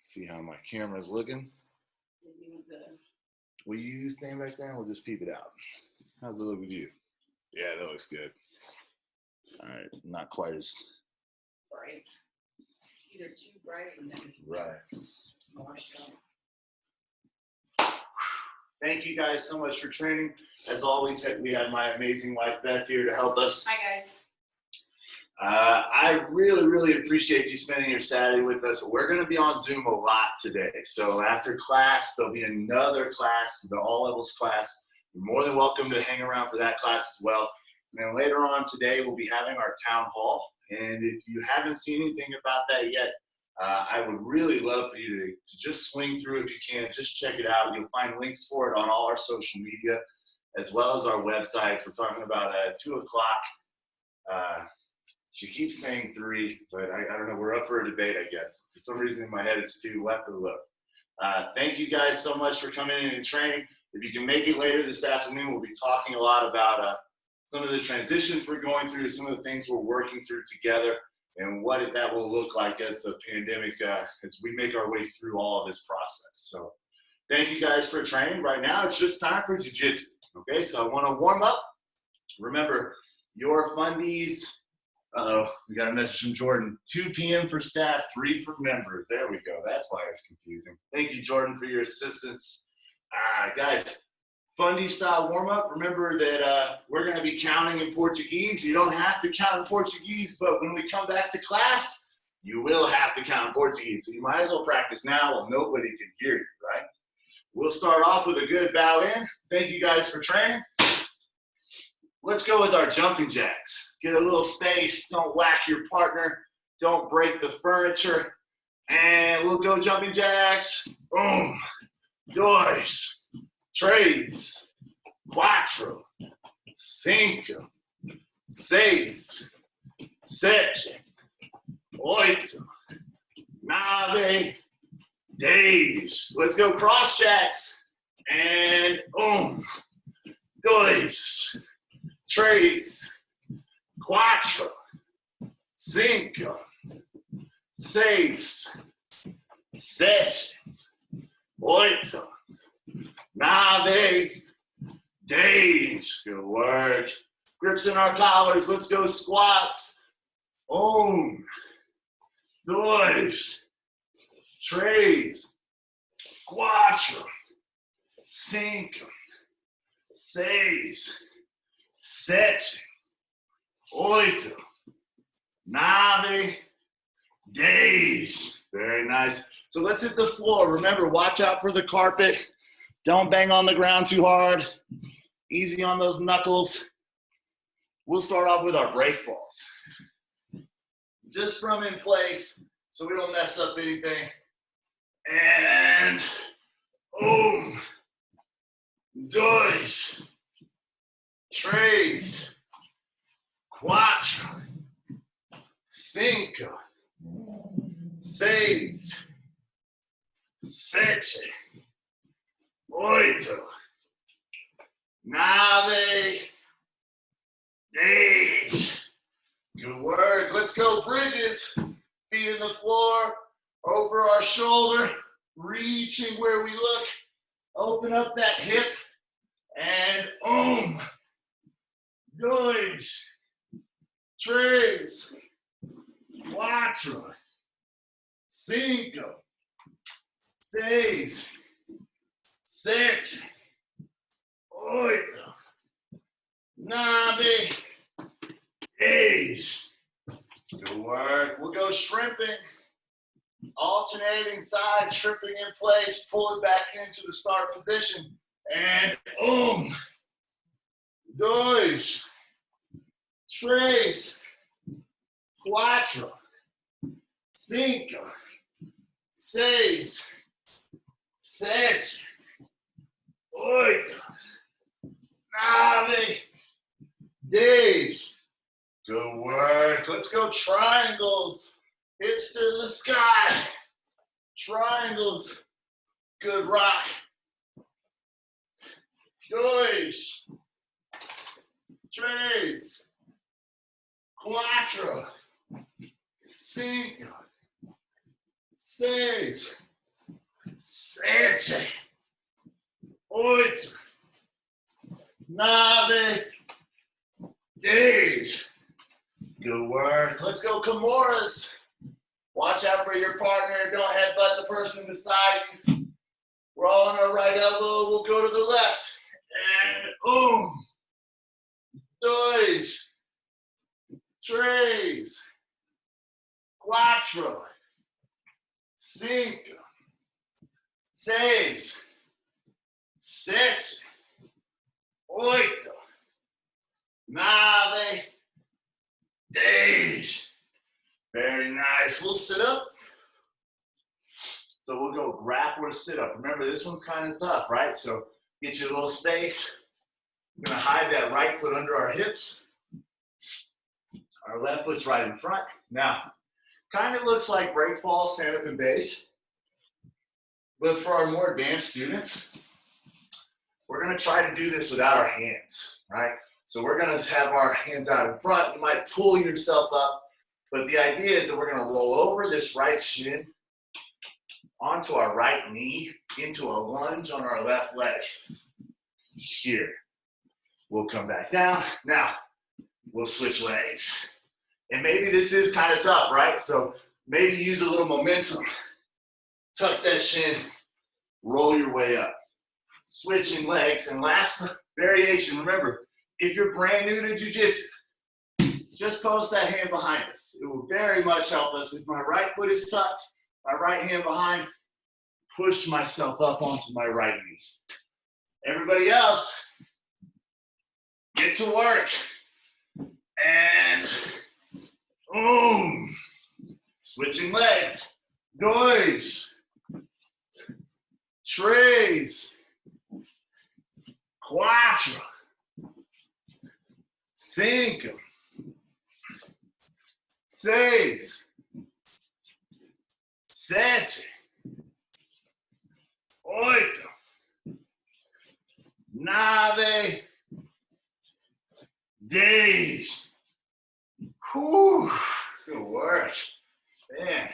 See how my camera's looking. Will you stand back there and we'll just peep it out? How's it look with you? Yeah, that looks good. All right, not quite as bright. It's either too bright or then washed out. Thank you guys so much for training. As always, we have my amazing wife Beth here to help us. Hi guys. I really appreciate you spending your Saturday with us. We're going to be on Zoom a lot today. So after class, there'll be another class, the all levels class. You're more than welcome to hang around for that class as well. And then later on today, we'll be having our town hall. And if you haven't seen anything about that yet, I would really love for you to just swing through if you can. Just check it out. You'll find links for it on all our social media, as well as our websites. We're talking about 2 o'clock. She keeps saying 3, but I don't know. We're up for a debate, I guess. For some reason in my head, it's 2. We'll have to look. Thank you guys so much for coming in and training. If you can make it later this afternoon, we'll be talking a lot about some of the transitions we're going through, some of the things we're working through together, and what that will look like as the pandemic, as we make our way through all of this process. So thank you guys for training. Right now, it's just time for jiu-jitsu. Okay, so I want to warm up. Remember, your fundies. We got a message from Jordan. 2 p.m. for staff, 3 for members. There we go. That's why it's confusing. Thank you, Jordan, for your assistance. Guys, fundy style warm up. Remember that we're going to be counting in Portuguese. You don't have to count in Portuguese, but when we come back to class, you will have to count in Portuguese. So you might as well practice now while nobody can hear you, right? We'll start off with a good bow in. Thank you guys for training. Let's go with our jumping jacks. Get a little space, don't whack your partner, don't break the furniture. And we'll go jumping jacks. Boom, 2, 3, 4, 5, 6, 7, 8, 9, 10. Let's go cross jacks. And boom, 2, 3, 4, 5, 6, 7, 8, 9, 10. Good work. Grips in our collars. Let's go squats. 1, 2, 3, 4, 5, 6, 7, 8, 9, 10. Very nice. So let's hit the floor. Remember, watch out for the carpet. Don't bang on the ground too hard. Easy on those knuckles. We'll start off with our break falls. Just from in place so we don't mess up anything. And boom. 2, 3, 4, 5, 6, 7, 8, 9, 10. Good work. Let's go bridges. Feet in the floor, over our shoulder, reaching where we look. Open up that hip. And 2, 3, 4, 5, 6, 7, 8, 9, 10. Good work. We'll go shrimping, alternating sides, shrimping in place, pull it back into the start position. And 1, 2, 3, 4, 5, 6, 7, 8, 9, 10. Good work. Let's go triangles. Hips to the sky. Triangles. Good rock. 2, 3, 4, 5, 6, 7, 8, 9, 10. Good work. Let's go, Kimuras. Watch out for your partner. Don't headbutt the person beside you. We're all on our right elbow. We'll go to the left. And 2, 3, 4, 5, 6, 7, 8, 9, 10. Very nice. We'll sit up. So we'll go grappler sit up. Remember, this one's kind of tough, right? So get you a little space. We're going to hide that right foot under our hips. Our left foot's right in front. Now, kind of looks like break fall, stand up and base. But for our more advanced students, we're going to try to do this without our hands, right? So we're going to have our hands out in front. You might pull yourself up. But the idea is that we're going to roll over this right shin onto our right knee into a lunge on our left leg. Here. We'll come back down. Now, we'll switch legs. And maybe this is kind of tough, right? So maybe use a little momentum. Tuck that shin, roll your way up. Switching legs. And last variation, remember, if you're brand new to jiu-jitsu, just post that hand behind us. It will very much help us. If my right foot is tucked, my right hand behind, push myself up onto my right knee. Everybody else, get to work. And boom. Switching legs. 2, 3, 4, 5, 6, 7, 8, 9, 10. Whew, good work. Man.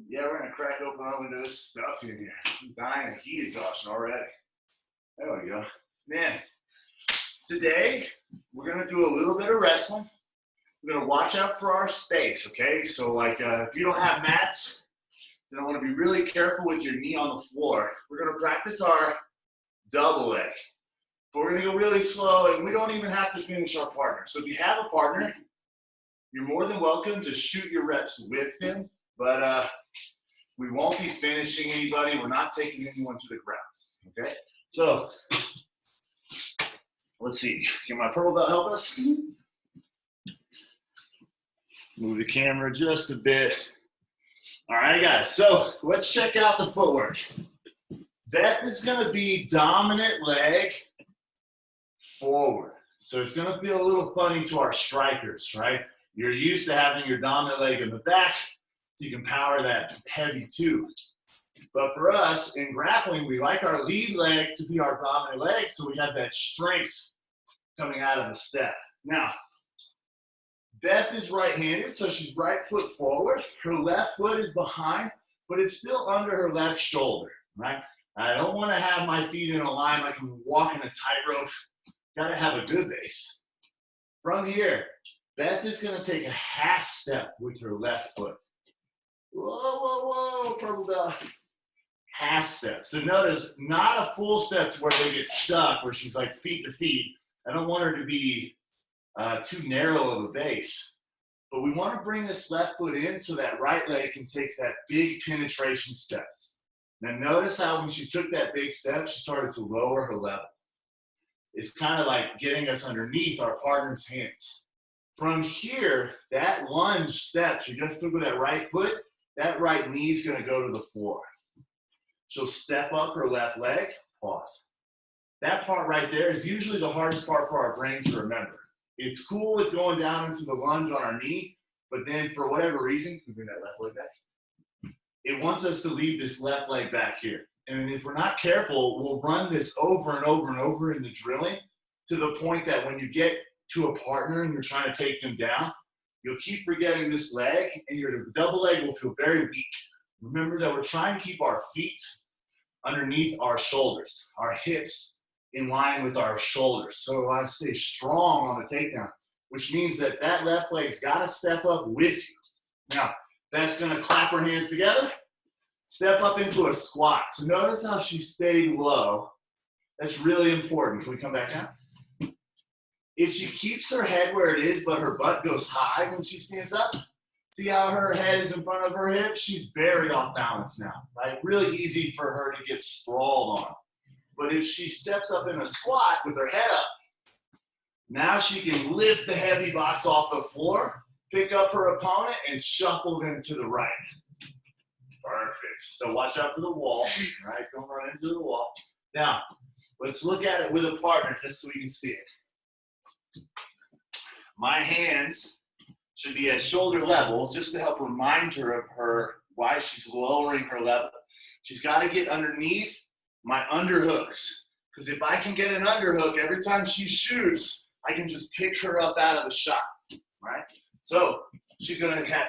Yeah, we're gonna crack open all into this stuff in here. I'm dying of heat exhaustion already. There we go. Man, today we're gonna do a little bit of wrestling. We're gonna watch out for our space, okay? So like if you don't have mats, then I wanna be really careful with your knee on the floor. We're gonna practice our double leg. But we're gonna go really slow and we don't even have to finish our partner. So if you have a partner, you're more than welcome to shoot your reps with them, but we won't be finishing anybody. We're not taking anyone to the ground, okay? So let's see, can my purple belt help us? Move the camera just a bit. All right, guys, so let's check out the footwork. That is gonna be dominant leg forward. So it's gonna feel a little funny to our strikers, right? You're used to having your dominant leg in the back, so you can power that heavy too. But for us, in grappling, we like our lead leg to be our dominant leg, so we have that strength coming out of the step. Now, Beth is right-handed, so she's right foot forward. Her left foot is behind, but it's still under her left shoulder, right? I don't want to have my feet in a line like I'm walking a tightrope. Got to have a good base. From here, Beth is going to take a half step with her left foot. Whoa, whoa, whoa, purple belt. Half step. So notice, not a full step to where they get stuck, where she's like feet to feet. I don't want her to be too narrow of a base. But we want to bring this left foot in so that right leg can take that big penetration steps. Now notice how when she took that big step, she started to lower her level. It's kind of like getting us underneath our partner's hands. From here, that lunge step, she just took with that right foot, that right knee is going to go to the floor. She'll step up her left leg, pause. That part right there is usually the hardest part for our brain to remember. It's cool with going down into the lunge on our knee, but then for whatever reason, we bring that left leg back. It wants us to leave this left leg back here. And if we're not careful, we'll run this over and over and over in the drilling to the point that when you get to a partner and you're trying to take them down, you'll keep forgetting this leg and your double leg will feel very weak. Remember that we're trying to keep our feet underneath our shoulders, our hips in line with our shoulders. So I stay strong on the takedown, which means that that left leg's got to step up with you. Now, Beth's going to clap her hands together, step up into a squat. So notice how she stayed low. That's really important. Can we come back down? If she keeps her head where it is, but her butt goes high when she stands up, see how her head is in front of her hips? She's very off balance now, right? Really easy for her to get sprawled on. But if she steps up in a squat with her head up, now she can lift the heavy box off the floor, pick up her opponent, and shuffle them to the right. Perfect. So watch out for the wall, right? Don't run into the wall. Now, let's look at it with a partner just so we can see it. My hands should be at shoulder level just to help remind her of why she's lowering her level. She's got to get underneath my underhooks, because if I can get an underhook every time she shoots, I can just pick her up out of the shot, right? So she's going to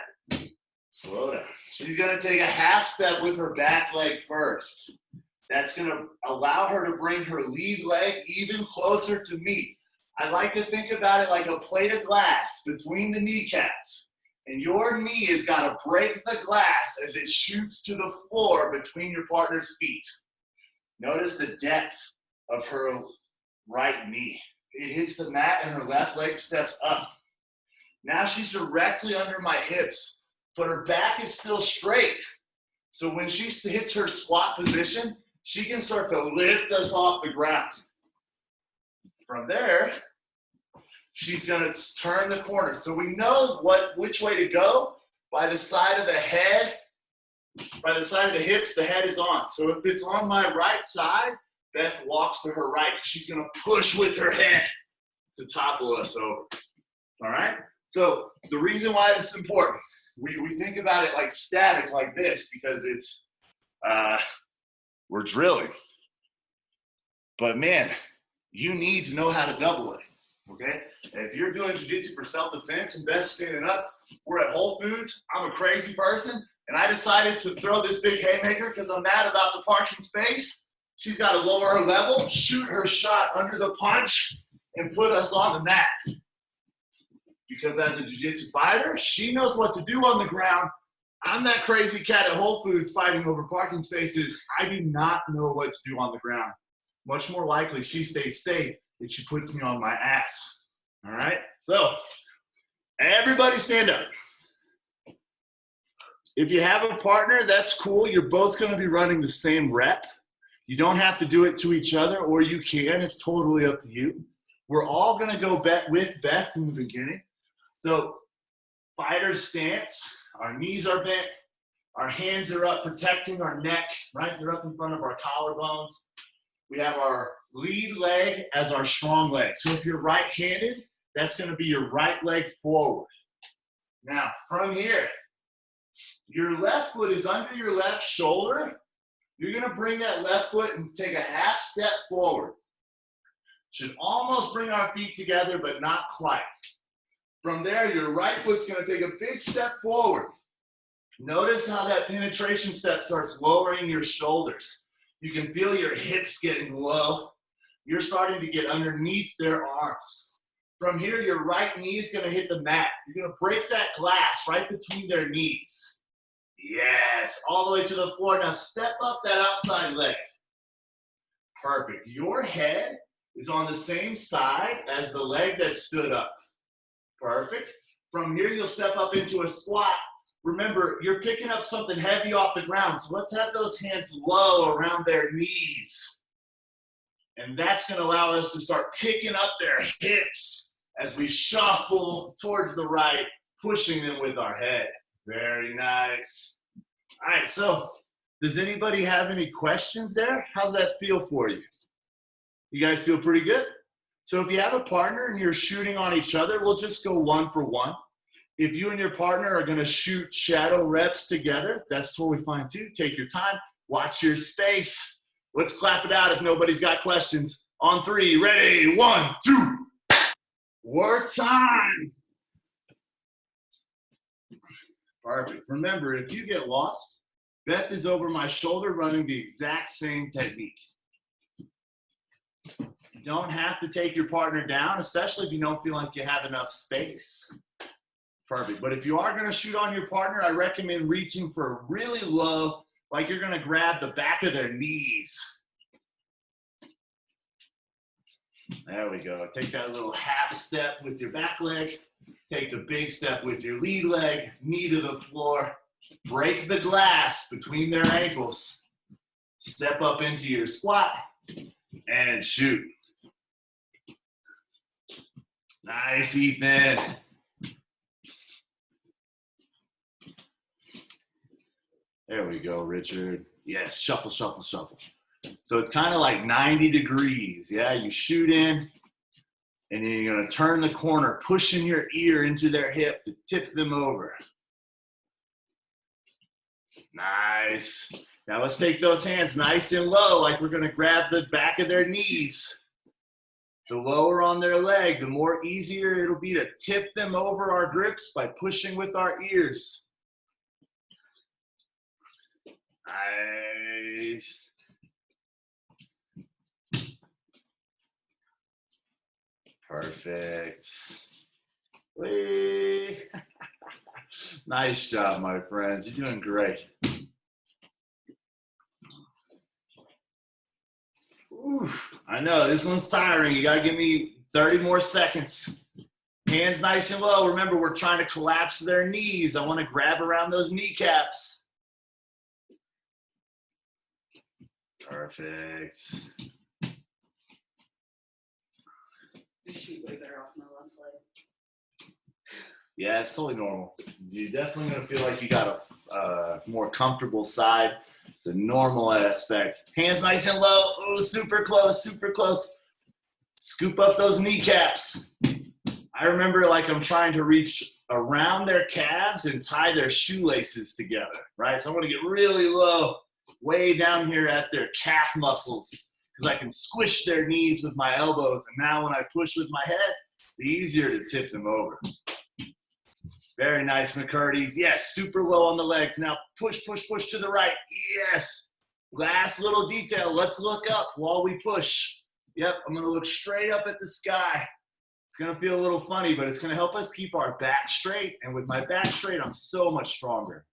slow down. She's going to take a half step with her back leg first. That's going to allow her to bring her lead leg even closer to me. I like to think about it like a plate of glass between the kneecaps. And your knee has got to break the glass as it shoots to the floor between your partner's feet. Notice the depth of her right knee. It hits the mat and her left leg steps up. Now she's directly under my hips, but her back is still straight. So when she hits her squat position, she can start to lift us off the ground. From there, she's going to turn the corner. So we know which way to go. By the side of the head, by the side of the hips, the head is on. So if it's on my right side, Beth walks to her right. She's going to push with her head to topple us over. All right? So the reason why this is important, we think about it like static like this because it's, we're drilling. But man, you need to know how to double it, okay? And if you're doing jiu-jitsu for self-defense and Beth's standing up, we're at Whole Foods, I'm a crazy person, and I decided to throw this big haymaker because I'm mad about the parking space. She's got to lower her level, shoot her shot under the punch, and put us on the mat. Because as a jiu-jitsu fighter, she knows what to do on the ground. I'm that crazy cat at Whole Foods fighting over parking spaces. I do not know what to do on the ground. Much more likely she stays safe if she puts me on my ass. All right? So, everybody stand up. If you have a partner, that's cool. You're both going to be running the same rep. You don't have to do it to each other, or you can. It's totally up to you. We're all going to go with Beth in the beginning. So, fighter's stance. Our knees are bent. Our hands are up, protecting our neck, right? They're up in front of our collarbones. We have our lead leg as our strong leg. So if you're right-handed, that's going to be your right leg forward. Now, from here, your left foot is under your left shoulder. You're going to bring that left foot and take a half step forward. Should almost bring our feet together, but not quite. From there, your right foot's going to take a big step forward. Notice how that penetration step starts lowering your shoulders. You can feel your hips getting low. You're starting to get underneath their arms. From here, your right knee is going to hit the mat. You're going to break that glass right between their knees. Yes, all the way to the floor. Now step up that outside leg. Perfect. Your head is on the same side as the leg that stood up. Perfect. From here, you'll step up into a squat. Remember, you're picking up something heavy off the ground, so let's have those hands low around their knees. And that's going to allow us to start picking up their hips as we shuffle towards the right, pushing them with our head. Very nice. All right, so does anybody have any questions there? How's that feel for you? You guys feel pretty good? So if you have a partner and you're shooting on each other, we'll just go 1 for 1. If you and your partner are going to shoot shadow reps together, that's totally fine too. Take your time. Watch your space. Let's clap it out if nobody's got questions. On 3, ready, 1, 2. Work time. Perfect. Remember, if you get lost, Beth is over my shoulder running the exact same technique. You don't have to take your partner down, especially if you don't feel like you have enough space. Perfect. But if you are going to shoot on your partner, I recommend reaching for really low, like you're going to grab the back of their knees. There we go. Take that little half step with your back leg. Take the big step with your lead leg, knee to the floor. Break the glass between their ankles. Step up into your squat and shoot. Nice, Ethan. There we go, Richard. Yes, shuffle, shuffle, shuffle. So it's kind of like 90 degrees. Yeah, you shoot in, and then you're going to turn the corner, pushing your ear into their hip to tip them over. Nice. Now let's take those hands nice and low, like we're going to grab the back of their knees. The lower on their leg, the more easier it'll be to tip them over our grips by pushing with our ears. Nice. Perfect. Whee. Nice job, my friends. You're doing great. Oof. I know, this one's tiring. You got to give me 30 more seconds. Hands nice and low. Remember, we're trying to collapse their knees. I want to grab around those kneecaps. Perfect. You shoot way better off my left leg. Yeah, it's totally normal. You're definitely going to feel like you got a more comfortable side. It's a normal aspect. Hands nice and low. Oh, super close, super close. Scoop up those kneecaps. I remember like I'm trying to reach around their calves and tie their shoelaces together, right? So I'm going to get really low, way down here at their calf muscles, because I can squish their knees with my elbows. And now when I push with my head, it's easier to tip them over. Very nice, McCurdy's. Yes, super low on the legs. Now push, push, push to the right. Yes. Last little detail. Let's look up while we push. Yep, I'm going to look straight up at the sky. It's going to feel a little funny, but it's going to help us keep our back straight. And with my back straight, I'm so much stronger.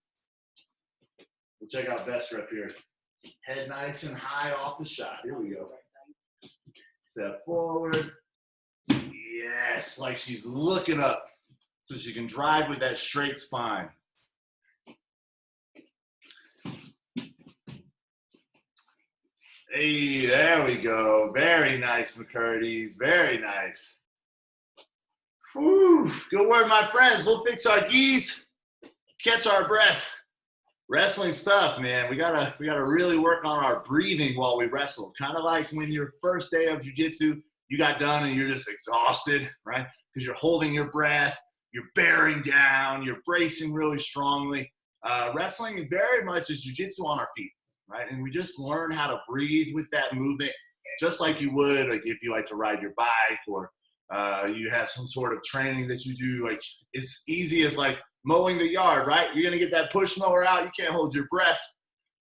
We'll check out best rep here. Head nice and high off the shot. Here we go. Step forward. Yes, like she's looking up so she can drive with that straight spine. Hey, there we go. Very nice, McCurdy's. Very nice. Whew, good work, my friends. We'll fix our geese, catch our breath. Wrestling stuff, man. We gotta really work on our breathing while we wrestle. Kind of like when your first day of jiu-jitsu, you got done and you're just exhausted, right? Because you're holding your breath, you're bearing down, you're bracing really strongly. Wrestling very much is jiu-jitsu on our feet, right? And we just learn how to breathe with that movement, just like you would like if you like to ride your bike or you have some sort of training that you do. Like it's easy as like mowing the yard, right? You're gonna get that push mower out. You can't hold your breath.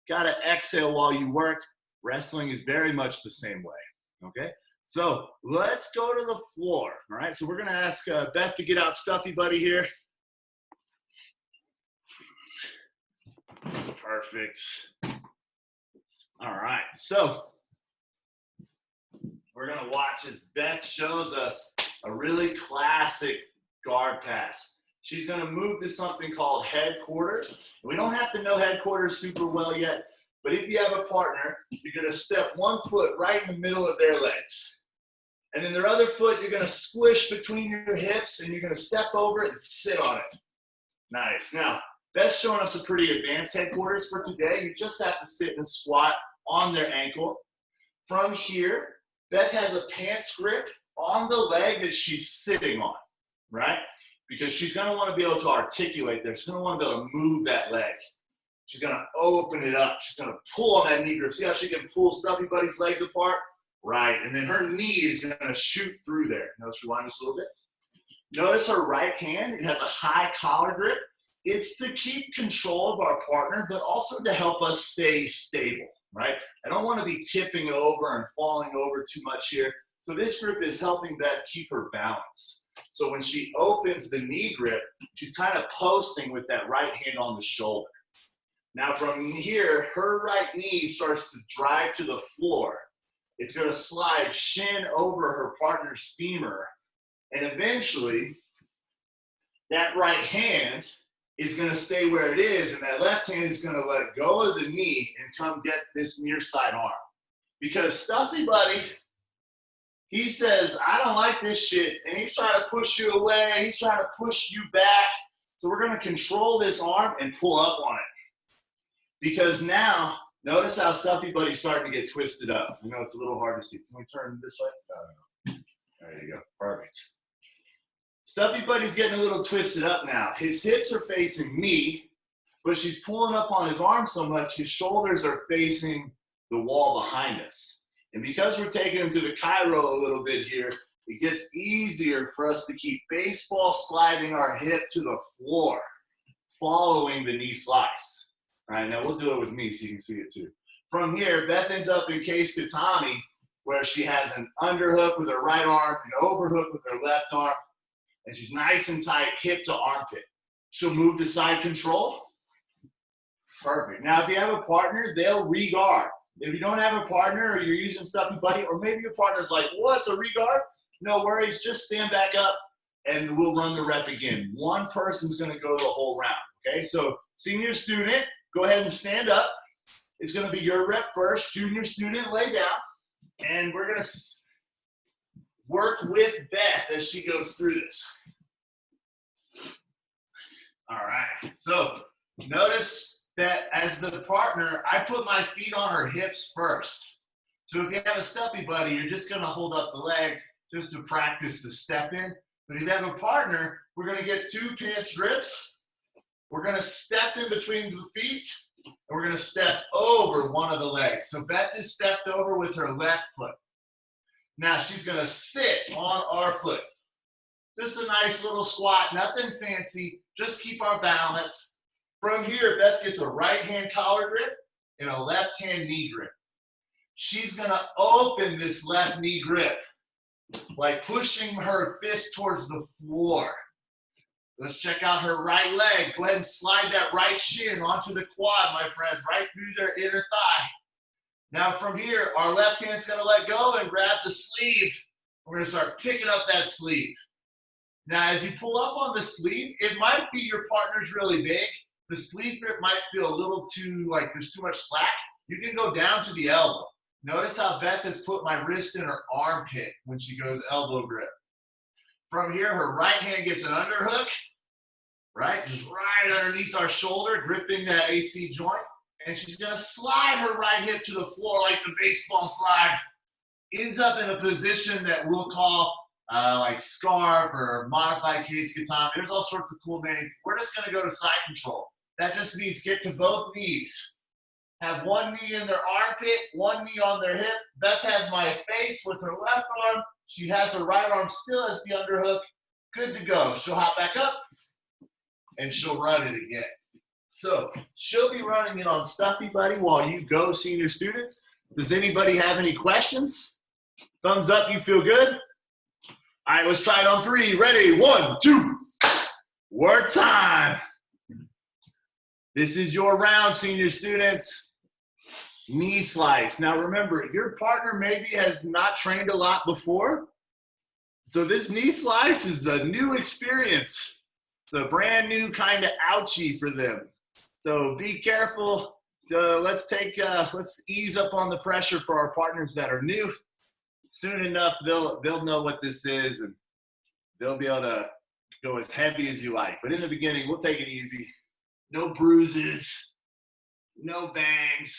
Gotta exhale while you work. Wrestling is very much the same way, okay? So let's go to the floor, all right? So we're gonna ask Beth to get out Stuffy Buddy here. Perfect. All right, so we're gonna watch as Beth shows us a really classic guard pass. She's going to move to something called headquarters. We don't have to know headquarters super well yet, but if you have a partner, you're going to step one foot right in the middle of their legs. And then their other foot, you're going to squish between your hips, and you're going to step over it and sit on it. Nice. Now, Beth's showing us a pretty advanced headquarters for today. You just have to sit and squat on their ankle. From here, Beth has a pants grip on the leg that she's sitting on, right? Because she's going to want to be able to articulate there. She's going to want to be able to move that leg. She's going to open it up. She's going to pull on that knee grip. See how she can pull Stuffy Buddy's legs apart? Right. And then her knee is going to shoot through there. Notice, rewind just a little bit. Notice her right hand. It has a high collar grip. it's to keep control of our partner, but also to help us stay stable, right? I don't want to be tipping over and falling over too much here. So this grip is helping Beth keep her balance. So when she opens the knee grip, she's kind of posting with that right hand on the shoulder. Now from here, her right knee starts to drive to the floor. It's going to slide shin over her partner's femur, and eventually that right hand is going to stay where it is, and that left hand is going to let go of the knee and come get this near side arm. Because Stuffy Buddy, he says, I don't like this shit, and he's trying to push you away, he's trying to push you back. So we're going to control this arm and pull up on it. Because now, notice how Stuffy Buddy's starting to get twisted up. I know it's a little hard to see. Can we turn this way? There you go. Perfect. Stuffy Buddy's getting a little twisted up now. His hips are facing me, but she's pulling up on his arm so much, his shoulders are facing the wall behind us. And because we're taking him to the Cairo a little bit here, it gets easier for us to keep baseball sliding our hip to the floor, following the knee slice. All right, now we'll do it with me so you can see it too. From here, Beth ends up in case Katami, where she has an underhook with her right arm, an overhook with her left arm, and she's nice and tight, hip to armpit. She'll move to side control. Perfect. Now, if you have a partner, they'll re-guard. If you don't have a partner, or you're using Stuffy Buddy, or maybe your partner's like, what's a re-guard? No worries, just stand back up, and we'll run the rep again. One person's gonna go the whole round, okay? So, senior student, go ahead and stand up. It's gonna be your rep first. Junior student, lay down. And we're gonna work with Beth as she goes through this. All right, so notice that as the partner, I put my feet on her hips first. So if you have a Stuffy Buddy, you're just gonna hold up the legs just to practice the step in. But if you have a partner, we're gonna get two pants grips. We're gonna step in between the feet, and we're gonna step over one of the legs. So Beth is stepped over with her left foot. Now she's gonna sit on our foot. Just a nice little squat, nothing fancy, just keep our balance. From here, Beth gets a right hand collar grip and a left hand knee grip. She's gonna open this left knee grip, like pushing her fist towards the floor. Let's check out her right leg. Go ahead and slide that right shin onto the quad, my friends, right through their inner thigh. Now from here, our left hand's gonna let go and grab the sleeve. We're gonna start picking up that sleeve. Now as you pull up on the sleeve, it might be your partner's really big. The sleeve grip might feel a little too, like there's too much slack. You can go down to the elbow. Notice how Beth has put my wrist in her armpit when she goes elbow grip. From here, her right hand gets an underhook, right? Just right underneath our shoulder, gripping that AC joint. And she's gonna slide her right hip to the floor like the baseball slide. Ends up in a position that we'll call like scarf or modified case guitar. There's all sorts of cool names. We're just gonna go to side control. That just means get to both knees. Have one knee in their armpit, one knee on their hip. Beth has my face with her left arm. She has her right arm still as the underhook. Good to go. She'll hop back up and she'll run it again. So she'll be running it on Stuffy Buddy while you go, senior students. Does anybody have any questions? Thumbs up, you feel good? All right, let's try it on 3. Ready? 1, 2. Work time. This is your round, senior students. Knee slice. Now remember, your partner maybe has not trained a lot before. So this knee slice is a new experience. It's a brand new kind of ouchie for them. So be careful. Let's ease up on the pressure for our partners that are new. Soon enough, they'll know what this is, and they'll be able to go as heavy as you like. But in the beginning, we'll take it easy. No bruises, no bangs.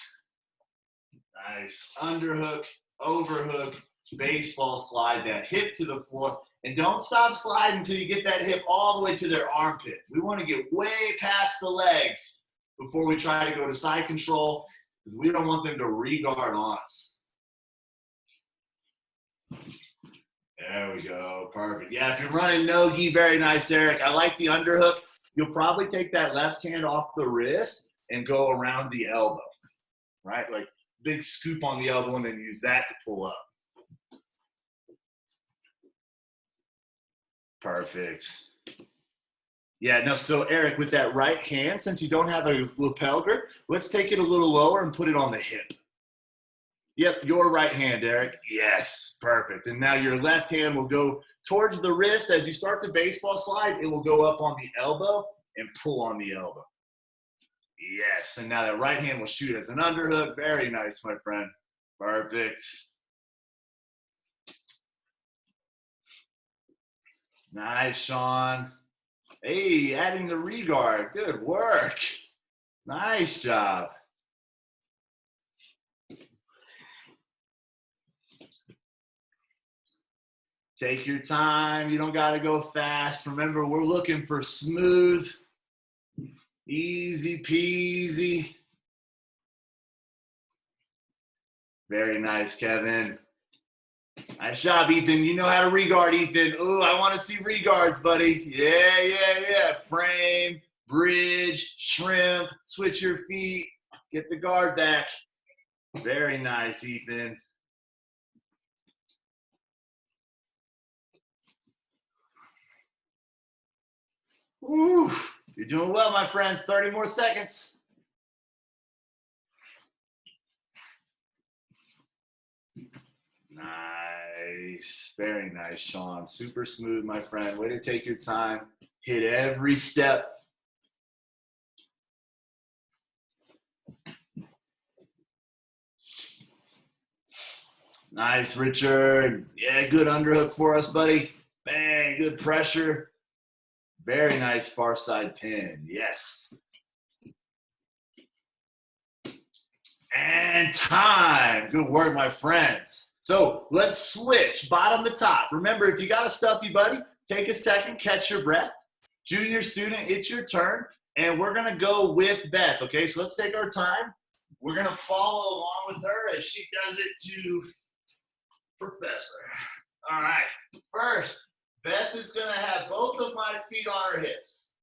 Nice. Underhook, overhook, baseball slide that hip to the floor. And don't stop sliding until you get that hip all the way to their armpit. We want to get way past the legs before we try to go to side control, because we don't want them to re-guard on us. There we go. Perfect. Yeah, if you're running no-gi, very nice, Eric. I like the underhook. You'll probably take that left hand off the wrist and go around the elbow, right? Like big scoop on the elbow and then use that to pull up. Perfect. Yeah, no, so Eric, with that right hand, since you don't have a lapel grip, let's take it a little lower and put it on the hip. Yep, your right hand, Eric. Yes, perfect. And now your left hand will go towards the wrist. As you start the baseball slide, it will go up on the elbow and pull on the elbow. Yes, and now that right hand will shoot as an underhook. Very nice, my friend. Perfect. Nice, Sean. Hey, adding the regard. Good work. Nice job. Take your time. You don't got to go fast. Remember, we're looking for smooth, easy peasy. Very nice, Kevin. Nice job, Ethan. You know how to regard, Ethan. Ooh, I want to see regards, buddy. Yeah. Frame, bridge, shrimp, switch your feet, get the guard back. Very nice, Ethan. Ooh, you're doing well, my friends. 30 more seconds. Nice. Very nice, Sean. Super smooth, my friend. Way to take your time. Hit every step. Nice, Richard. Yeah, good underhook for us, buddy. Bang, good pressure. Very nice far side pin. Yes. And time. Good work, my friends. So let's switch bottom to top. Remember, if you got a stuffy buddy, take a second, catch your breath. Junior student, it's your turn. And we're going to go with Beth, okay? So let's take our time. We're going to follow along with her as she does it to Professor. All right. First, Beth is going to have both of my feet on her hips.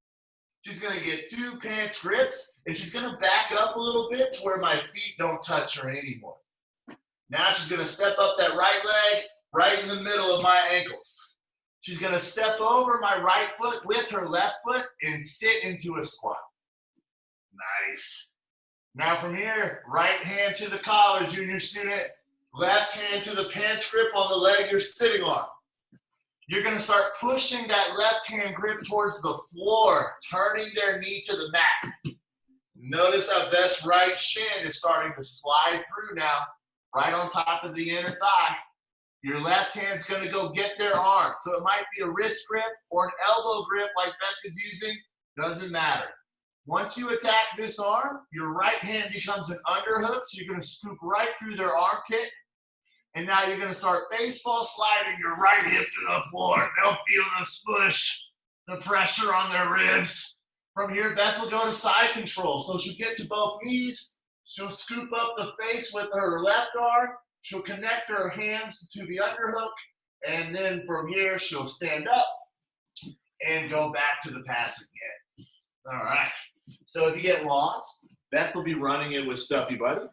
She's going to get 2 pants grips, and she's going to back up a little bit to where my feet don't touch her anymore. Now she's going to step up that right leg right in the middle of my ankles. She's going to step over my right foot with her left foot and sit into a squat. Nice. Now from here, right hand to the collar, junior student. Left hand to the pants grip on the leg you're sitting on. You're going to start pushing that left hand grip towards the floor, turning their knee to the mat. Notice how Beth's right shin is starting to slide through now, right on top of the inner thigh. Your left hand's going to go get their arm. So it might be a wrist grip or an elbow grip like Beth is using. Doesn't matter. Once you attack this arm, your right hand becomes an underhook. So you're going to scoop right through their armpit. And now you're going to start baseball sliding your right hip to the floor. They'll feel the smush, the pressure on their ribs. From here, Beth will go to side control. So she'll get to both knees. She'll scoop up the face with her left arm. She'll connect her hands to the underhook. And then from here, she'll stand up and go back to the pass again. All right. So if you get lost, Beth will be running it with Stuffy Buddy.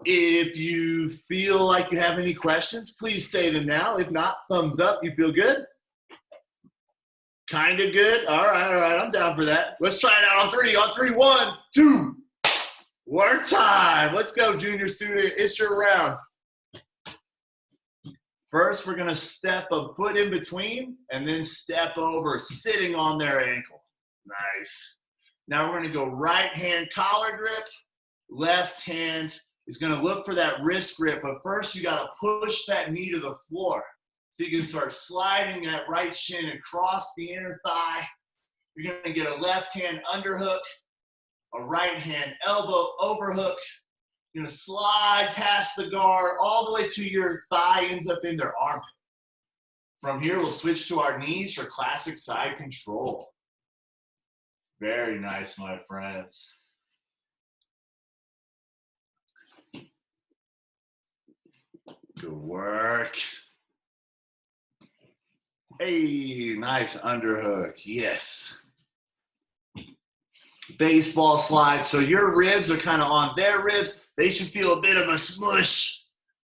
If you feel like you have any questions, please say them now. If not, thumbs up. You feel good? Kind of good? All right. I'm down for that. Let's try it out on 3. On 3, 1, 2. One time. Let's go, junior student. It's your round. First, we're going to step a foot in between and then step over, sitting on their ankle. Nice. Now we're going to go right hand collar grip, left hand is going to look for that wrist grip, but first you got to push that knee to the floor. So you can start sliding that right shin across the inner thigh. You're going to get a left hand underhook, a right hand elbow overhook. You're going to slide past the guard all the way to your thigh ends up in their armpit. From here, we'll switch to our knees for classic side control. Very nice, my friends. Good work. Hey, nice underhook. Yes. Baseball slide. So your ribs are kind of on their ribs. They should feel a bit of a smush.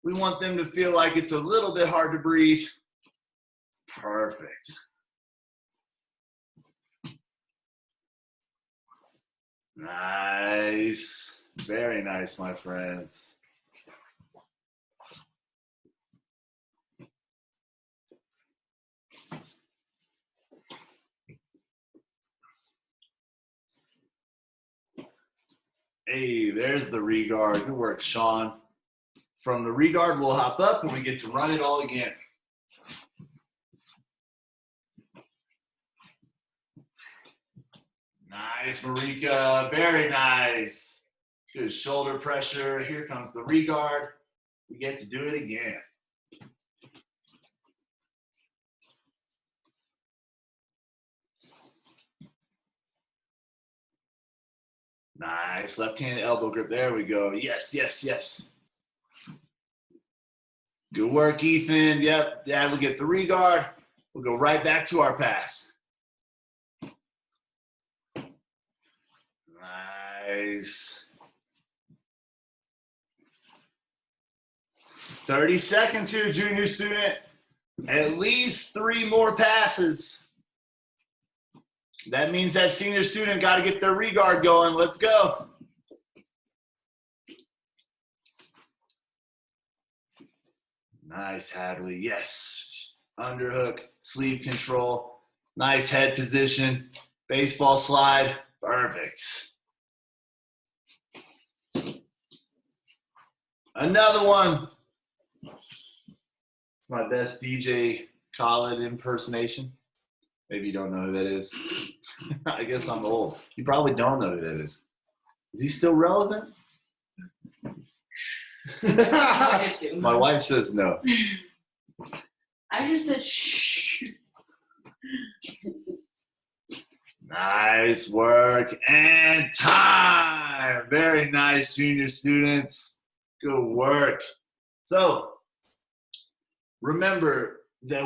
We want them to feel like it's a little bit hard to breathe. Perfect. Nice. Very nice, my friends. Hey, there's the regard. Good work, Sean. From the regard, we'll hop up and we get to run it all again. Nice, Marika. Very nice. Good shoulder pressure. Here comes the regard. We get to do it again. Nice. Left hand elbow grip. There we go. Yes, yes, yes. Good work, Ethan. Yep. Dad will get the regard. We'll go right back to our pass. Nice. 30 seconds here, junior student. At least 3 more passes. That means that senior student got to get their regard going. Let's go. Nice, Hadley. Yes. Underhook, sleeve control. Nice head position. Baseball slide. Perfect. Another one. It's my best DJ Khaled impersonation. Maybe you don't know who that is. I guess I'm old. You probably don't know who that is. Is he still relevant? My wife says no. I just said shh. Nice work and time. Very nice, junior students. Good work. So remember that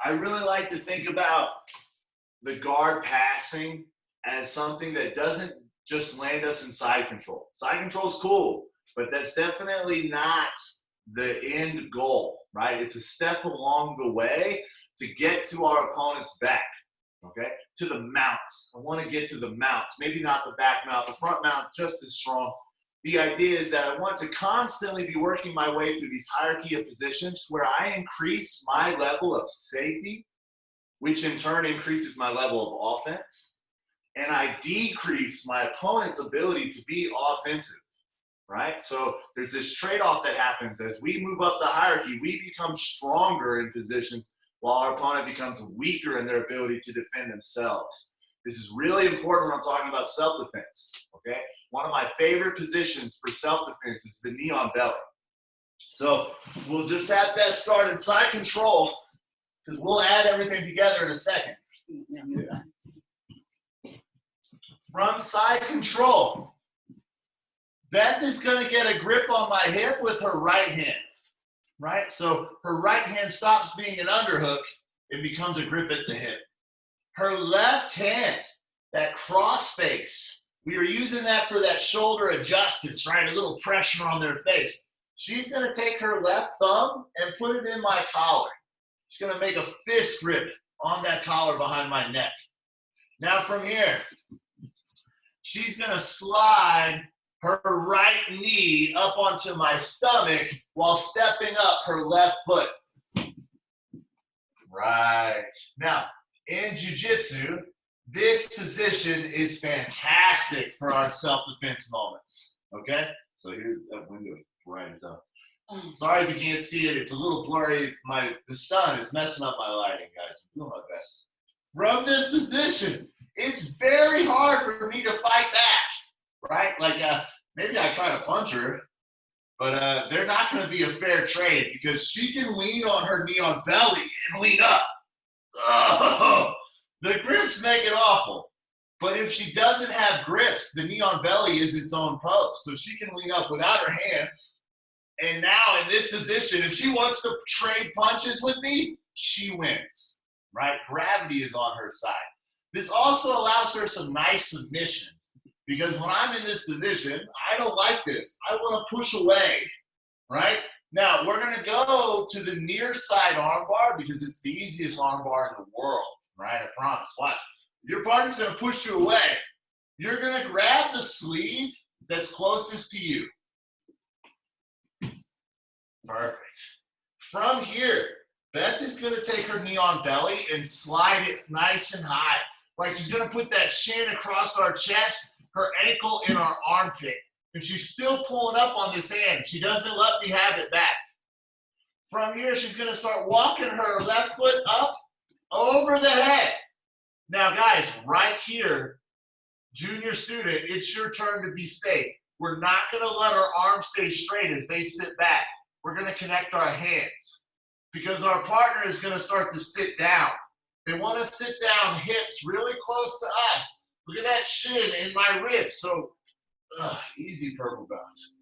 I really like to think about the guard passing as something that doesn't just land us in side control. Side control is cool, but that's definitely not the end goal, right? It's a step along the way to get to our opponent's back, okay? To the mounts. I want to get to the mounts. Maybe not the back mount, the front mount just as strong. The idea is that I want to constantly be working my way through these hierarchy of positions where I increase my level of safety, which in turn increases my level of offense, and I decrease my opponent's ability to be offensive, right? So there's this trade-off that happens as we move up the hierarchy. We become stronger in positions while our opponent becomes weaker in their ability to defend themselves. This is really important when I'm talking about self-defense, okay? One of my favorite positions for self-defense is the knee on belly. So we'll just have that start in side control because we'll add everything together in a second. Yeah. From side control, Beth is going to get a grip on my hip with her right hand, right? So her right hand stops being an underhook and becomes a grip at the hip. Her left hand, that cross face, we were using that for that shoulder adjustance, right? A little pressure on their face. She's going to take her left thumb and put it in my collar. She's going to make a fist grip on that collar behind my neck. Now from here, she's going to slide her right knee up onto my stomach while stepping up her left foot. Right. Now, in jiu-jitsu, this position is fantastic for our self-defense moments, okay? So here's that window right as up. Sorry if you can't see it. It's a little blurry. The sun is messing up my lighting, guys. I'm doing my best. From this position, it's very hard for me to fight back, right? Like maybe I try to punch her, but they're not going to be a fair trade because she can lean on her knee on belly and lean up. Oh, the grips make it awful. But if she doesn't have grips, the knee on belly is its own post. So she can lean up without her hands. And now in this position, if she wants to trade punches with me, she wins, right? Gravity is on her side. This also allows her some nice submissions Because when I'm in this position, I don't like this. I want to push away, right? Now, we're going to go to the near side arm bar because it's the easiest arm bar in the world, right? I promise. Watch. Your partner's going to push you away. You're going to grab the sleeve that's closest to you. Perfect. From here, Beth is going to take her knee on belly and slide it nice and high. Like she's going to put that shin across our chest, her ankle in our armpit. And she's still pulling up on this hand. She doesn't let me have it back. From here, she's going to start walking her left foot up over the head. Now, guys, right here, junior student, it's your turn to be safe. We're not going to let our arms stay straight as they sit back. We're going to connect our hands because our partner is going to start to sit down. They want to sit down, hips really close to us. Look at that shin in my ribs. So, easy purple belts.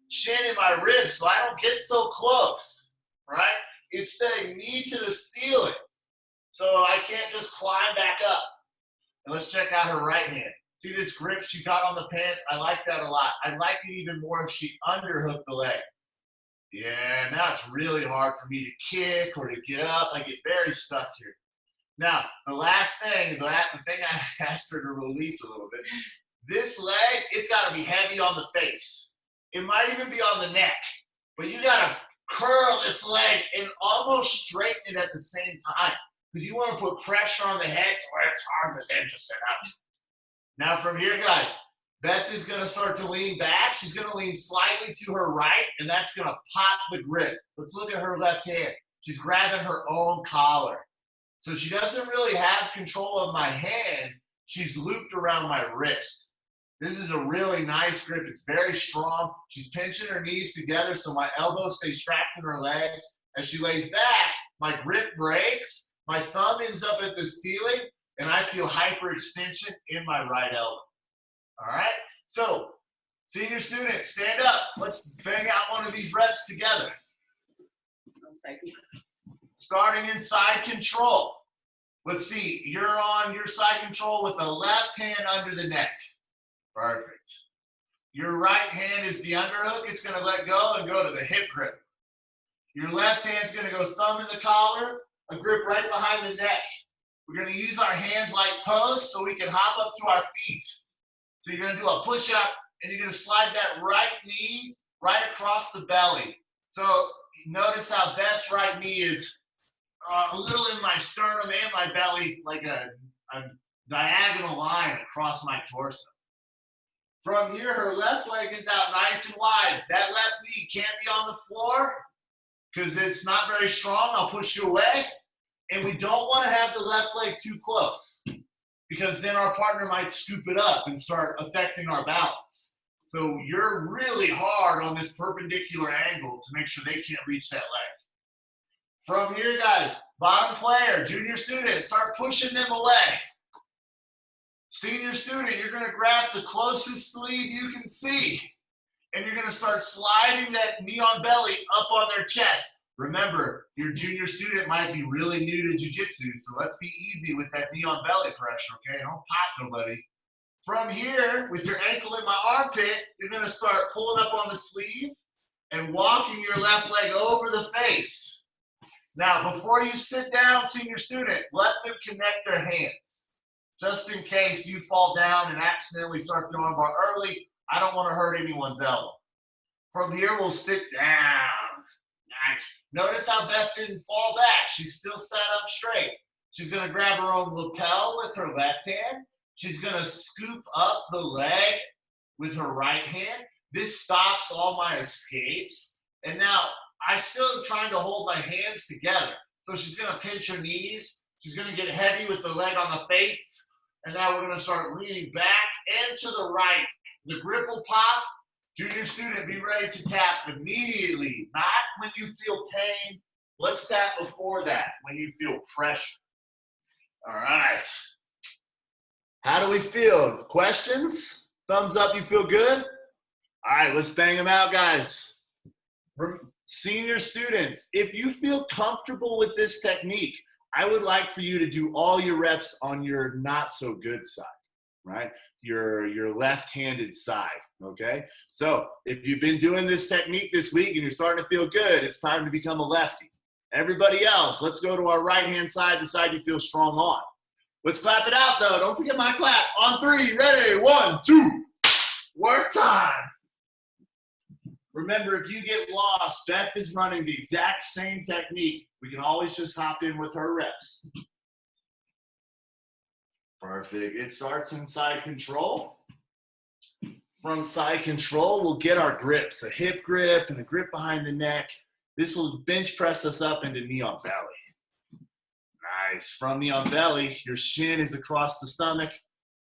Shin in my ribs so I don't get so close, right? It's saying knee to the ceiling. So I can't just climb back up. And let's check out her right hand. See this grip she got on the pants? I like that a lot. I like it even more if she underhooked the leg. Yeah, now it's really hard for me to kick or to get up. I get very stuck here. Now, the last thing, the thing I asked her to release a little bit, this leg, it's got to be heavy on the face. It might even be on the neck, but you got to curl this leg and almost straighten it at the same time because you want to put pressure on the head to where it's hard to then just sit up. Now from here, guys, Beth is going to start to lean back. She's going to lean slightly to her right, and that's going to pop the grip. Let's look at her left hand. She's grabbing her own collar. So she doesn't really have control of my hand. She's looped around my wrist. This is a really nice grip. It's very strong. She's pinching her knees together so my elbows stay strapped in her legs. As she lays back, my grip breaks. My thumb ends up at the ceiling, and I feel hyperextension in my right elbow. All right? So, senior students, stand up. Let's bang out one of these reps together. Starting in side control. Let's see. You're on your side control with the left hand under the neck. Perfect. Your right hand is the underhook. It's going to let go and go to the hip grip. Your left hand's going to go thumb in the collar, a grip right behind the neck. We're going to use our hands like posts so we can hop up to our feet. So you're going to do a push-up, and you're going to slide that right knee right across the belly. So notice how Beth's right knee is a little in my sternum and my belly, like a diagonal line across my torso. From here, her left leg is out nice and wide. That left knee can't be on the floor because it's not very strong. I'll push you away. And we don't want to have the left leg too close because then our partner might scoop it up and start affecting our balance. So you're really hard on this perpendicular angle to make sure they can't reach that leg. From here, guys, bottom player, junior student, start pushing them away. Senior student, you're going to grab the closest sleeve you can see, and you're going to start sliding that knee on belly up on their chest. Remember, your junior student might be really new to jiu-jitsu, so let's be easy with that knee on belly pressure, okay? Don't pop nobody. From here, with your ankle in my armpit, you're going to start pulling up on the sleeve and walking your left leg over the face. Now, before you sit down, senior student, let them connect their hands. Just in case you fall down and accidentally start the armbar early, I don't want to hurt anyone's elbow. From here, we'll sit down. Nice. Notice how Beth didn't fall back. She's still sat up straight. She's going to grab her own lapel with her left hand. She's going to scoop up the leg with her right hand. This stops all my escapes. And now, I'm still trying to hold my hands together. So she's going to pinch her knees. She's going to get heavy with the leg on the face. And now we're going to start leaning back and to the right. The grip will pop. Junior student, be ready to tap immediately, not when you feel pain. Let's tap before that, when you feel pressure. All right. How do we feel? Questions? Thumbs up, you feel good? All right, let's bang them out, guys. Senior students, if you feel comfortable with this technique, I would like for you to do all your reps on your not so good side, right? your left-handed side, okay? So if you've been doing this technique this week and you're starting to feel good, it's time to become a lefty. Everybody else, let's go to our right-hand side, the side you feel strong on. Let's clap it out, though. Don't forget my clap. On 3, ready, 1, 2. Work time. Remember, if you get lost, Beth is running the exact same technique. We can always just hop in with her reps. Perfect. It starts in side control. From side control, we'll get our grips, a hip grip and a grip behind the neck. This will bench press us up into knee on belly. Nice. From knee on belly, your shin is across the stomach.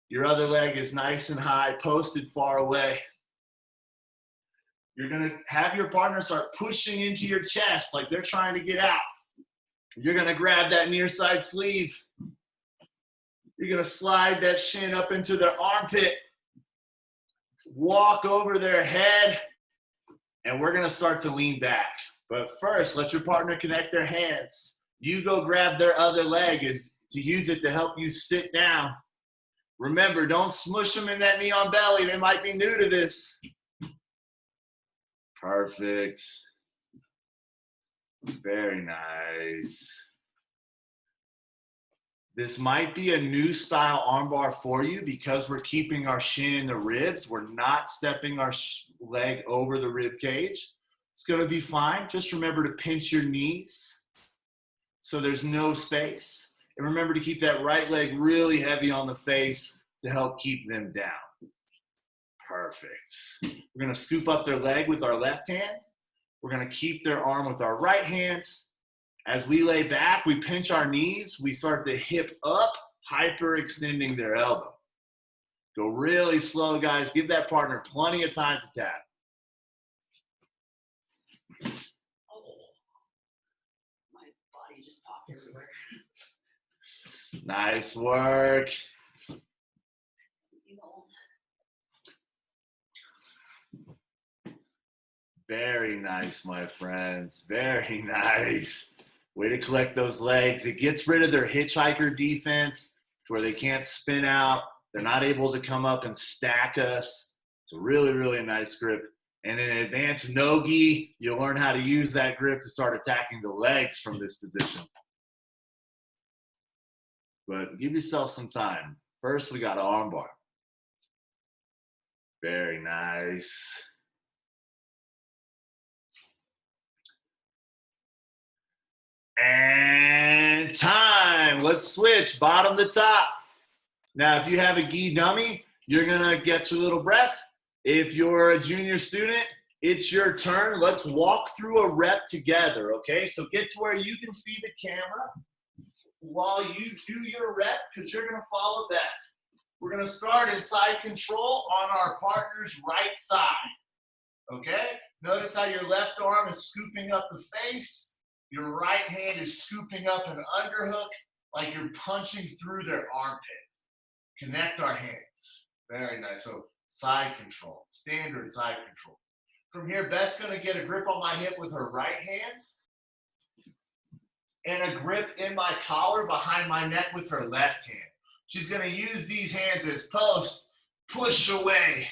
Your other leg is nice and high, posted far away. You're going to have your partner start pushing into your chest like they're trying to get out. You're going to grab that near side sleeve. You're going to slide that shin up into their armpit. Walk over their head. And we're going to start to lean back. But first, let your partner connect their hands. You go grab their other leg to use it to help you sit down. Remember, don't smush them in that knee on belly. They might be new to this. Perfect. Very nice. This might be a new style armbar for you because we're keeping our shin in the ribs. We're not stepping our leg over the rib cage. It's going to be fine. Just remember to pinch your knees so there's no space. And remember to keep that right leg really heavy on the face to help keep them down. Perfect. We're going to scoop up their leg with our left hand. We're going to keep their arm with our right hand. As we lay back, we pinch our knees. We start to hip up, hyperextending their elbow. Go really slow, guys. Give that partner plenty of time to tap. Oh, my body just popped everywhere. Nice work. Very nice, my friends. Very nice. Way to collect those legs. It gets rid of their hitchhiker defense to where they can't spin out. They're not able to come up and stack us. It's a really, really nice grip. And in advanced no-gi, you'll learn how to use that grip to start attacking the legs from this position. But give yourself some time. First, we got an armbar. Very nice. And time. Let's switch bottom to top. Now, if you have a gi dummy, you're going to get your little breath. If you're a junior student, it's your turn. Let's walk through a rep together, okay? So get to where you can see the camera while you do your rep because you're going to follow Beth. We're going to start in side control on our partner's right side, okay? Notice how your left arm is scooping up the face. Your right hand is scooping up an underhook like you're punching through their armpit. Connect our hands. Very nice. So side control, standard side control. From here, Beth's going to get a grip on my hip with her right hand and a grip in my collar behind my neck with her left hand. She's going to use these hands as posts, push away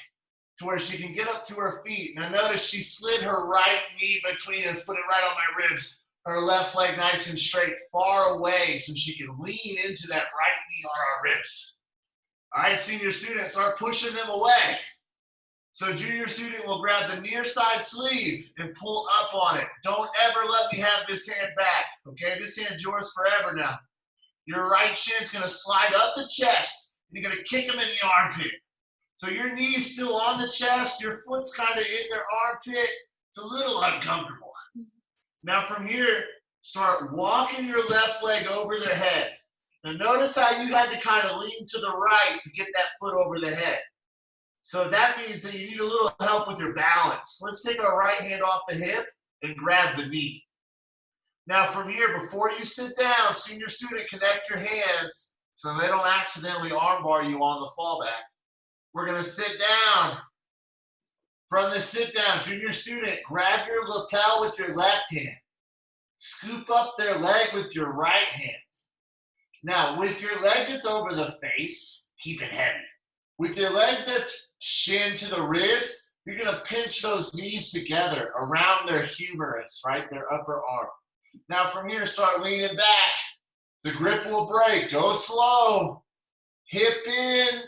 to where she can get up to her feet. Now notice she slid her right knee between us, put it right on my ribs. Her left leg nice and straight, far away, so she can lean into that right knee on our ribs. All right, senior students, start pushing them away. So junior student will grab the near side sleeve and pull up on it. Don't ever let me have this hand back, okay? This hand's yours forever now. Your right shin's gonna slide up the chest, and you're gonna kick them in the armpit. So your knee's still on the chest, your foot's kind of in their armpit. It's a little uncomfortable. Now from here, start walking your left leg over the head. Now notice how you had to kind of lean to the right to get that foot over the head. So that means that you need a little help with your balance. Let's take our right hand off the hip and grab the knee. Now from here, before you sit down, senior student, connect your hands so they don't accidentally armbar you on the fallback. We're gonna sit down. From the sit down, junior student, grab your lapel with your left hand. Scoop up their leg with your right hand. Now, with your leg that's over the face, keep it heavy. With your leg that's shin to the ribs, you're gonna pinch those knees together around their humerus, right, their upper arm. Now from here, start leaning back. The grip will break. Go slow. Hip in.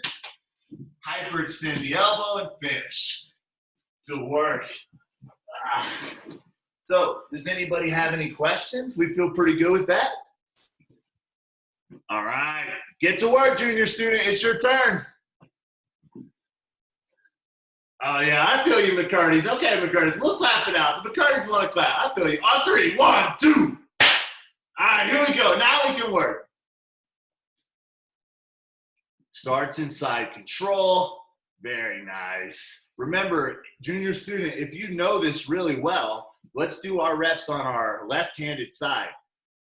Hyperextend the elbow and finish. Good work. So, does anybody have any questions? We feel pretty good with that. All right. Get to work, junior student. It's your turn. Oh, yeah, I feel you, McCarty's. Okay, McCarty's. We'll clap it out. The McCarty's want to clap. I feel you. On 3. 1, 2. All right, here we go. Now we can work. Starts in side control. Very nice. Remember, junior student, if you know this really well, let's do our reps on our left-handed side.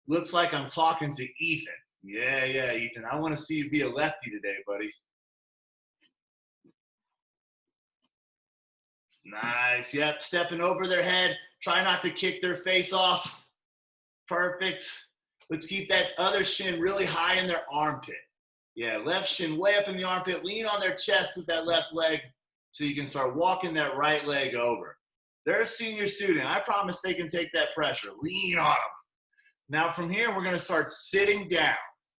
Looks like I'm talking to Ethan. Yeah, Ethan. I want to see you be a lefty today, buddy. Nice. Yep, stepping over their head. Try not to kick their face off. Perfect. Let's keep that other shin really high in their armpit. Yeah, left shin way up in the armpit. Lean on their chest with that left leg so you can start walking that right leg over. They're a senior student. I promise they can take that pressure. Lean on them. Now from here, we're going to start sitting down,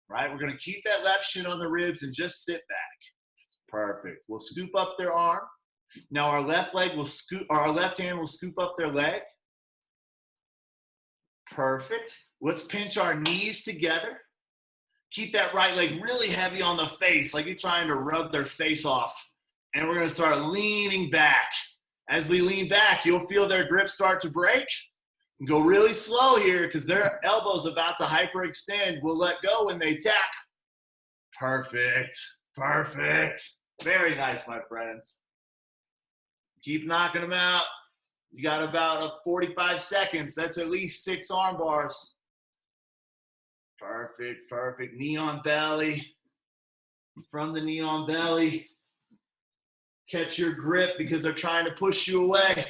right? We're going to keep that left shin on the ribs and just sit back. Perfect. We'll scoop up their arm. Now our left leg will scoop, or our left hand will scoop up their leg. Perfect. Let's pinch our knees together. Keep that right leg really heavy on the face, like you're trying to rub their face off. And we're going to start leaning back. As we lean back, you'll feel their grip start to break. And go really slow here because their elbow's about to hyperextend. We'll let go when they tap. Perfect. Perfect. Very nice, my friends. Keep knocking them out. You got about 45 seconds. That's at least 6 arm bars. Perfect, perfect. Knee on belly. From the knee on belly, catch your grip because they're trying to push you away.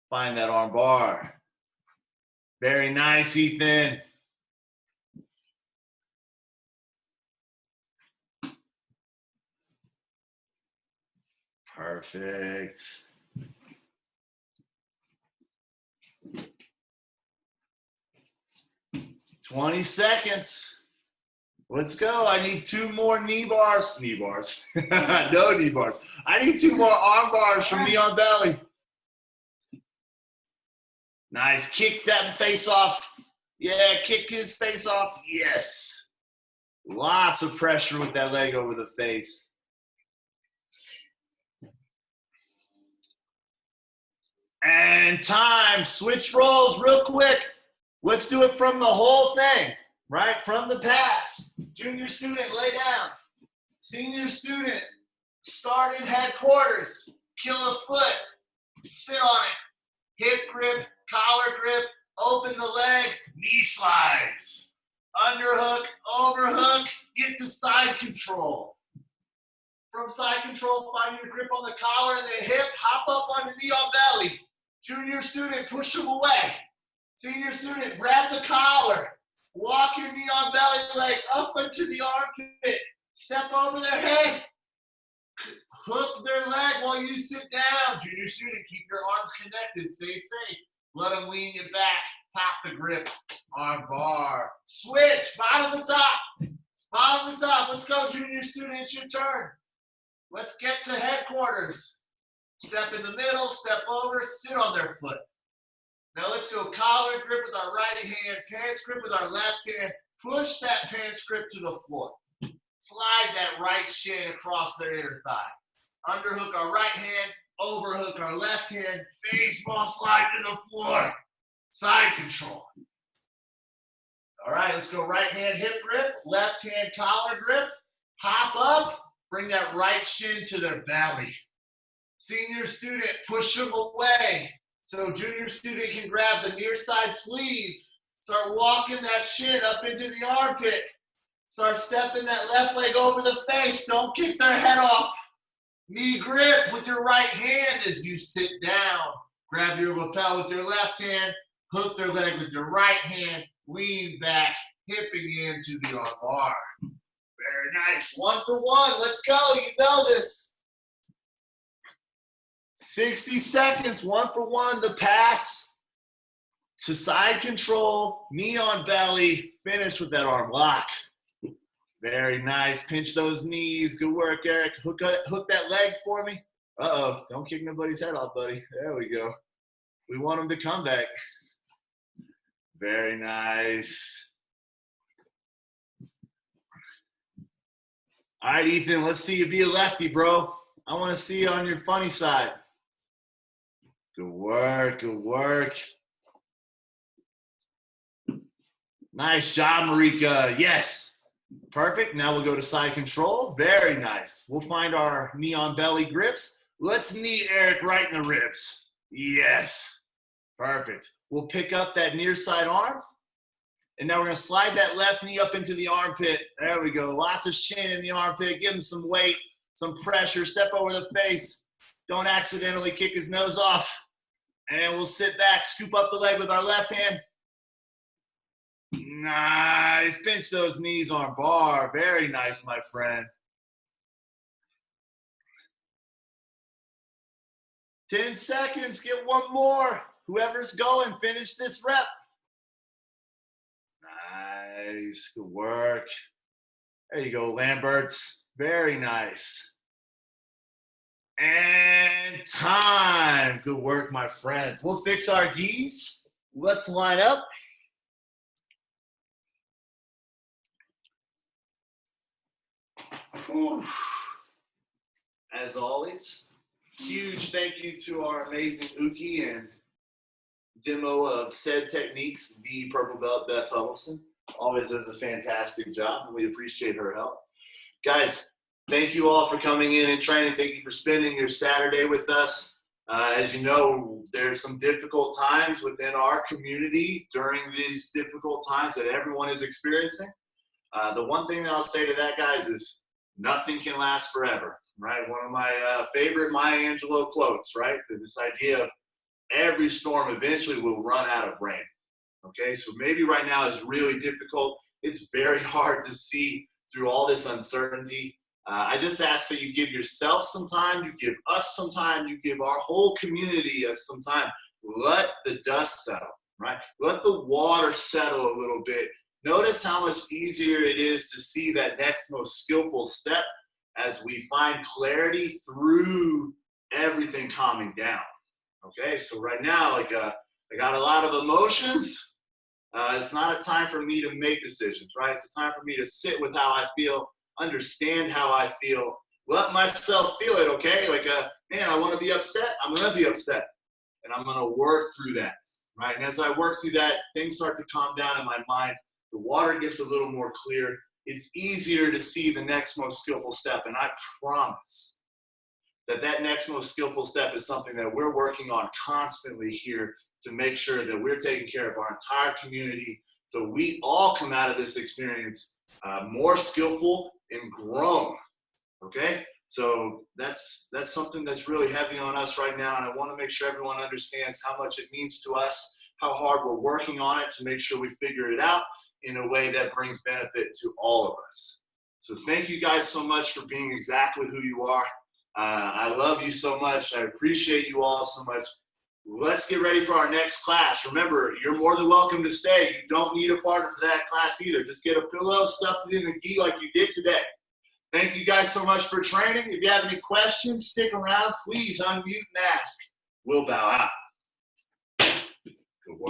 Find that arm bar. Very nice, Ethan. Perfect. "20 seconds. Let's go. I need 2 more knee bars. Knee bars. No knee bars. I need 2 more arm bars from knee on belly. Nice. Kick that face off. Yeah, kick his face off. Yes. Lots of pressure with that leg over the face. And time. Switch roles real quick. Let's do it from the whole thing, right? From the pass. Junior student, lay down. Senior student, start in headquarters. Kill a foot. Sit on it. Hip grip, collar grip, open the leg, knee slides. Underhook, overhook, get to side control. From side control, find your grip on the collar and the hip, hop up on the knee on belly. Junior student, push them away. Senior student, grab the collar. Walk your knee on belly leg up into the armpit. Step over their head. Hook their leg while you sit down. Junior student, keep your arms connected. Stay safe. Let them lean you back. Pop the grip. Arm bar. Switch. Bottom to top. Bottom to top. Let's go, junior student. It's your turn. Let's get to headquarters. Step in the middle. Step over. Sit on their foot. Now let's go collar grip with our right hand. Pants grip with our left hand. Push that pants grip to the floor. Slide that right shin across their inner thigh. Underhook our right hand. Overhook our left hand. Baseball slide to the floor. Side control. All right, let's go right hand hip grip. Left hand collar grip. Hop up. Bring that right shin to their belly. Senior student, push them away. So junior student can grab the near side sleeve. Start walking that shin up into the armpit. Start stepping that left leg over the face. Don't kick their head off. Knee grip with your right hand as you sit down. Grab your lapel with your left hand. Hook their leg with your right hand. Lean back, hipping into the arm bar. Very nice. 1 for 1. Let's go. You know this. 60 seconds. 1 for 1. The pass to side control. Knee on belly. Finish with that arm lock. Very nice. Pinch those knees. Good work, Eric. Hook that leg for me. Uh-oh. Don't kick nobody's head off, buddy. There we go. We want him to come back. Very nice. All right, Ethan, let's see you be a lefty, bro. I want to see you on your funny side. Good work, good work. Nice job, Marika. Yes. Perfect. Now we'll go to side control. Very nice. We'll find our knee on belly grips. Let's knee Eric right in the ribs. Yes. Perfect. We'll pick up that near side arm. And now we're going to slide that left knee up into the armpit. There we go. Lots of shin in the armpit. Give him some weight, some pressure. Step over the face. Don't accidentally kick his nose off. And we'll sit back, scoop up the leg with our left hand. Nice. Pinch those knees on bar. Very nice, my friend. 10 seconds. Get one more. Whoever's going, finish this rep. Nice. Good work. There you go, Lamberts. Very nice. And time. Good work, my friends. We'll fix our gis. Let's line up. Whew. As always, huge thank you to our amazing Uki and demo of said techniques, the purple belt Beth Huddleston. Always does a fantastic job, and we appreciate her help. Guys, thank you all for coming in and training. Thank you for spending your Saturday with us. As you know, there's some difficult times within our community during these difficult times that everyone is experiencing. The one thing that I'll say to that, guys, is nothing can last forever, right? One of my favorite Maya Angelou quotes, right? This idea of every storm eventually will run out of rain, okay? So maybe right now is really difficult. It's very hard to see through all this uncertainty. I just ask that you give yourself some time, you give us some time, you give our whole community some time. Let the dust settle, right? Let the water settle a little bit. Notice how much easier it is to see that next most skillful step as we find clarity through everything calming down. Okay, so right now, I got a lot of emotions. It's not a time for me to make decisions, right? It's a time for me to sit with how I feel, understand how I feel, let myself feel it, okay? Man, I want to be upset. I'm going to be upset, and I'm going to work through that, right? And as I work through that, things start to calm down in my mind. The water gets a little more clear. It's easier to see the next most skillful step, and I promise that next most skillful step is something that we're working on constantly here to make sure that we're taking care of our entire community so we all come out of this experience more skillful and grown, okay? So that's something that's really heavy on us right now, and I want to make sure everyone understands how much it means to us, how hard we're working on it to make sure we figure it out in a way that brings benefit to all of us. So thank you guys so much for being exactly who you are. I love you so much. I appreciate you all so much. Let's get ready for our next class. Remember, you're more than welcome to stay. You don't need a partner for that class either. Just get a pillow, stuff it in the gi like you did today. Thank you guys so much for training. If you have any questions, stick around. Please unmute and ask. We'll bow out.